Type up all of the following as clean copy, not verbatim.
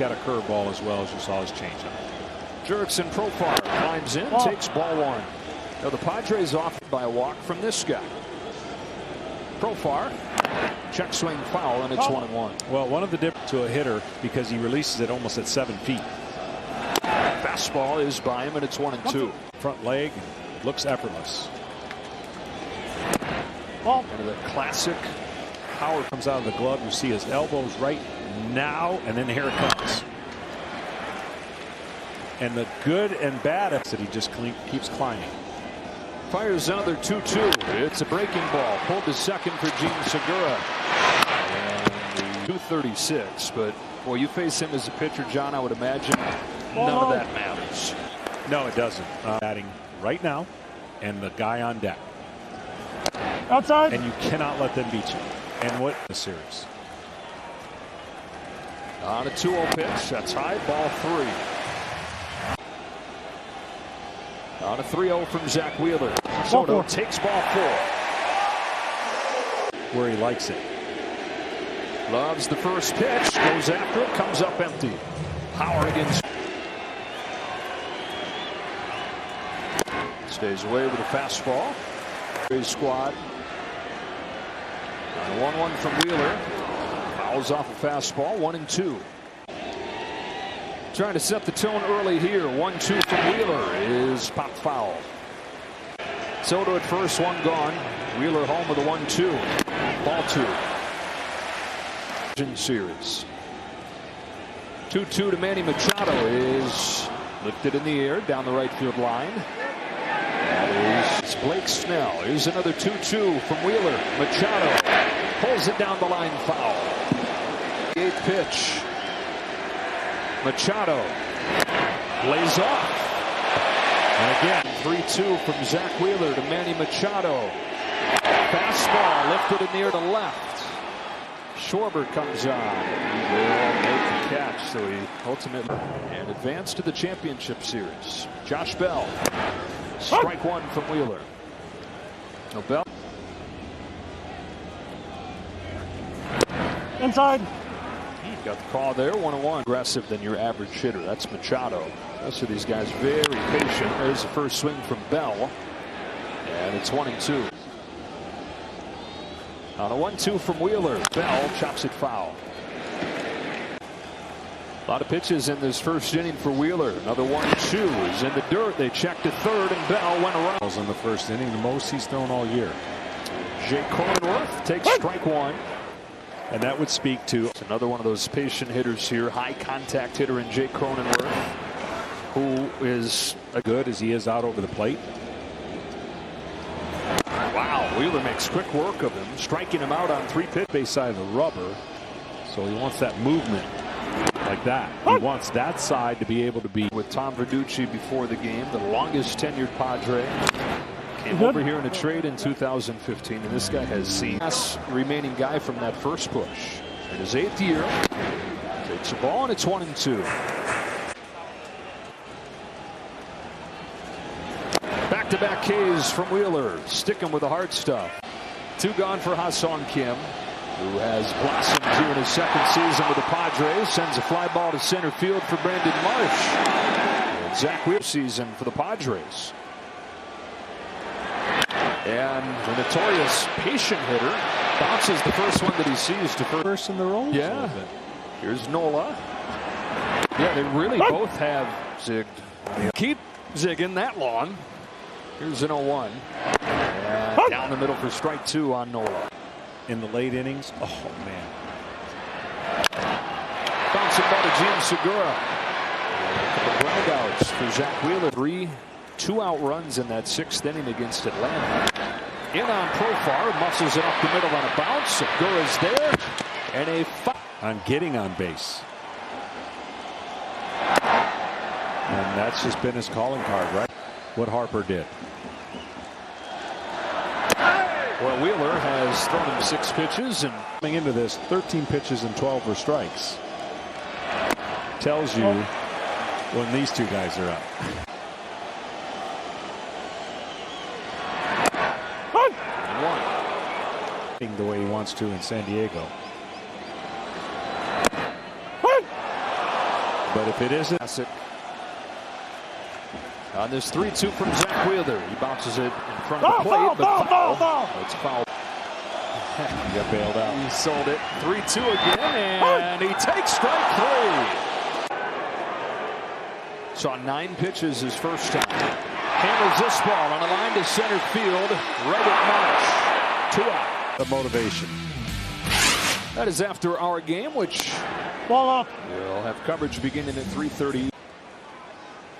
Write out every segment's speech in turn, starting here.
got a curveball as well as you saw his changeup. Jurickson profile climbs in, takes ball one. Now the Padres off by a walk from this guy. Profar, check swing foul, and it's 1-1. Well, one of the difference to a hitter because he releases it almost at 7 feet. Fastball is by him, and it's 1-2. Front leg looks effortless. One of the classic power comes out of the glove. You see his elbows right now, and then here it comes. And the good and bad is that he just keeps climbing. Fires another 2-2. It's a breaking ball. Pulled to second for Gene Segura. And 236. But, boy, you face him as a pitcher, John, I would imagine none of that matters. No, it doesn't. Batting right now, and the guy on deck. Outside. And you cannot let them beat you. And what a series. On a 2-0 pitch. That's high. Ball 3. On a 3-0 from Zack Wheeler. Soto takes ball 4. Where he likes it. Loves the first pitch. Goes after it. Comes up empty. Power against. Stays away with a fastball. His squad. On a 1-1 from Wheeler. Fouls off a fastball. 1-2. Trying to set the tone early here. 1-2 from Wheeler is pop foul. Soto at first, one gone. Wheeler home with a 1-2. Ball 2. In series. 2-2 to Manny Machado is lifted in the air down the right field line. That is Blake Snell. Here's another 2-2 from Wheeler. Machado pulls it down the line, foul. 8th pitch. Machado lays off. And again, 3-2 from Zack Wheeler to Manny Machado. Fastball lifted in the air to left. Schwarber comes on. He will make the catch, so he ultimately and advanced to the championship series. Josh Bell. Strike 1 from Wheeler. No Bell. Inside. Got the call there. 1-1. Aggressive than your average hitter. That's Machado. Most of these guys very patient. There's the first swing from Bell. And it's 1-2. On a 1-2 from Wheeler. Bell chops it foul. A lot of pitches in this first inning for Wheeler. Another 1-2 is in the dirt. They checked to third, and Bell went around. In the first inning, the most he's thrown all year. Jake Cronenworth takes strike 1. And that would speak to another one of those patient hitters here. High contact hitter in Jake Cronenworth, who is as good as he is out over the plate. Wow, Wheeler makes quick work of him, striking him out on 3 pitch. Base side of the rubber, so he wants that movement like that. He wants that side to be able to be. With Tom Verducci before the game, the longest tenured Padre. Came over here in a trade in 2015, and this guy has seen last remaining guy from that first push. In his 8th year, takes a ball, and it's 1-2. Back-to-back Ks from Wheeler, sticking with the hard stuff. 2 gone for Ha-Seong Kim, who has blossomed here in his 2nd season with the Padres. Sends a fly ball to center field for Brandon Marsh. And Zack Wheeler season for the Padres. And the notorious patient hitter bounces the first one that he sees to first in the roll. Yeah. Here's Nola. Yeah, they really both have zigged. Keep zigging that long. Here's an 0-1. And down the middle for strike 2 on Nola. In the late innings. Oh, man. Bouncing ball to Gene Segura. Groundouts for Zack Wheeler. 3 2-out runs in that 6th inning against Atlanta. In on Profar, muscles it up the middle on a bounce. Segura's there, and a on getting on base. And that's just been his calling card, right? What Harper did. Well, Wheeler has thrown him 6 pitches, and coming into this, 13 pitches and 12 were strikes. Tells you when these 2 guys are up. The way he wants to in San Diego. But if it isn't, That's it. On this 3-2 from Zack Wheeler, he bounces it in front of the plate, but foul. It's foul. he got bailed out. He sold it. 3-2 again, and he takes strike 3. Saw 9 pitches his first time. Handles this ball on a line to center field, right at Marsh. 2 out. The motivation. That is after our game, which Ball up. we'll have coverage beginning at 3:30.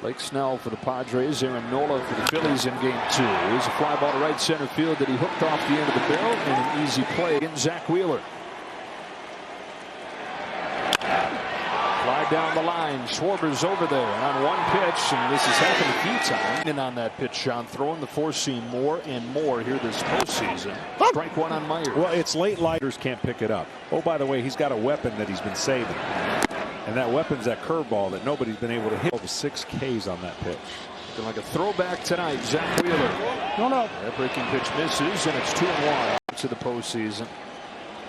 Blake Snell for the Padres, Aaron Nola for the Phillies in game 2. Here's a fly ball to right center field that he hooked off the end of the barrel, and an easy play in Zack Wheeler. Fly down the line. Schwarber's over there on one pitch, and this has happened a few times. And on that pitch, Sean, throwing the four-seam more and more here this postseason. Strike 1 on Myers. Well, it's late. Lighters can't pick it up. Oh, by the way, he's got a weapon that he's been saving. And that weapon's that curveball that nobody's been able to hit. Over 6 Ks on that pitch. Looking like a throwback tonight. Zack Wheeler. No. That breaking pitch misses, and it's 2-1 to the postseason.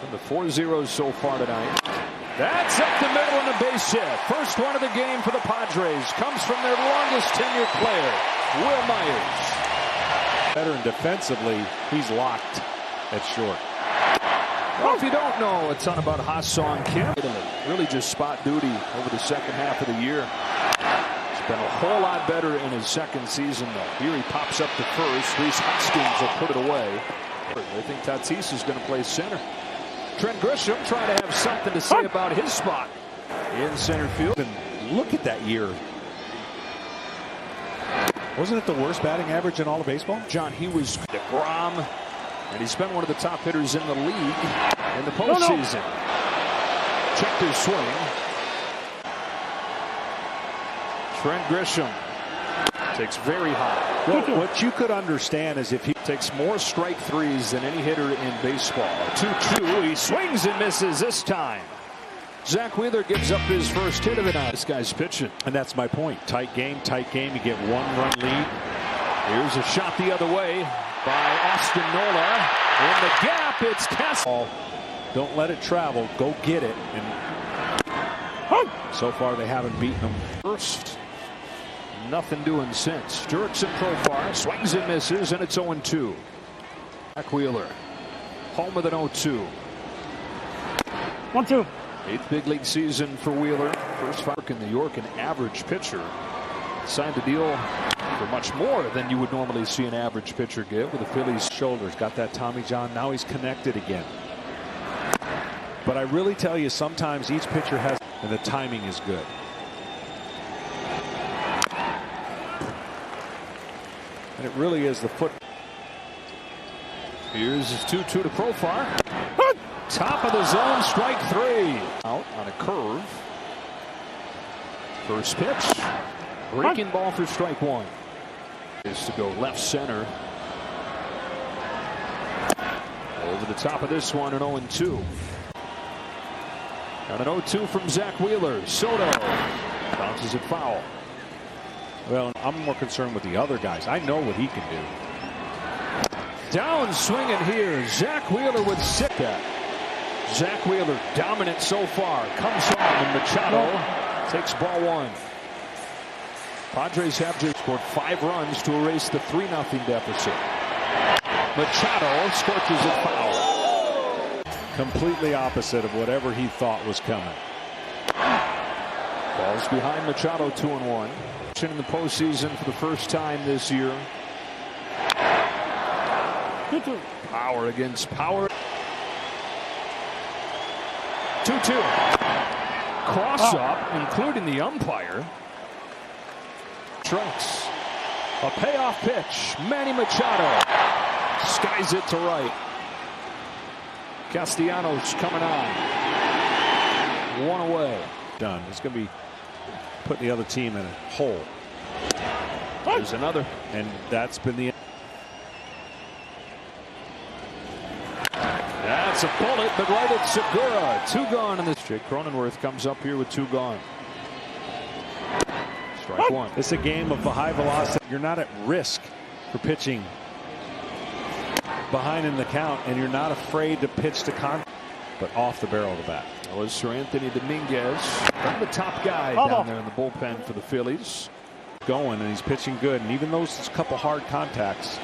And the 4-0s so far tonight. That's up the middle and a base hit. First one of the game for the Padres. Comes from their longest tenured player, Will Myers. Better and defensively, he's locked at short. Well, if you don't know a ton about Ha-Sung Kim, really just spot duty over the second half of the year. He's been a whole lot better in his second season, though. Here he pops up to first. Reese Hoskins will put it away. I think Tatis is going to play center. Trent Grisham trying to have something to say about his spot in center field. And look at that year. Wasn't it the worst batting average in all of baseball? John, he was DeGrom, and he's been one of the top hitters in the league in the postseason. Checked his swing. Trent Grisham takes very high. Well, what you could understand is if he takes more strike 3s than any hitter in baseball. 2-2. He swings and misses this time. Zack Wheeler gives up his first hit of the night. This guy's pitching. And that's my point. Tight game. You get 1-run lead. Here's a shot the other way by Austin Nola. In the gap, it's Castle. Don't let it travel. Go get it. And so far, they haven't beaten him. First. Nothing doing since. Jurickson Profar swings and misses, and it's 0-2. Zack Wheeler, home with an 0-2. 1-2. 8th big league season for Wheeler. First five in New York, an average pitcher. Signed a deal for much more than you would normally see an average pitcher give with the Phillies. Shoulders, got that Tommy John. Now he's connected again. But I really tell you, sometimes each pitcher has, and the timing is good. And it really is the foot. Here's his 2-2 to Profar. Top of the zone, strike 3. Out on a curve. First pitch. Breaking ball for strike 1. Is to go left center. Over the top of this one, an 0-2. And an 0-2 from Zack Wheeler. Soto bounces it foul. Well, I'm more concerned with the other guys. I know what he can do. Down swinging here. Zack Wheeler with sick. Zack Wheeler dominant so far. Comes on and Machado takes ball 1. Padres have just scored 5 runs to erase the 3-0 deficit. Machado scorches it foul. Completely opposite of whatever he thought was coming. Falls behind Machado 2-1. In the postseason for the first time this year. Power against power. 2-2. Cross up, including the umpire. Strikes. A payoff pitch. Manny Machado skies it to right. Castellanos coming on. 1 away. Done. It's going to be putting the other team in a hole. There's another. And that's been the. That's a bullet, but right at Segura. 2 gone in this. Jake Cronenworth comes up here with 2 gone. Strike 1. It's a game of the high velocity. You're not at risk for pitching behind in the count, and you're not afraid to pitch to contact, but off the barrel of the bat. was Sir Anthony Dominguez, from the top guy down there in the bullpen for the Phillies. Going, and he's pitching good, and even those couple hard contacts.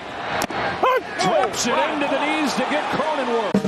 Drops it into the knees to get Cronenworth.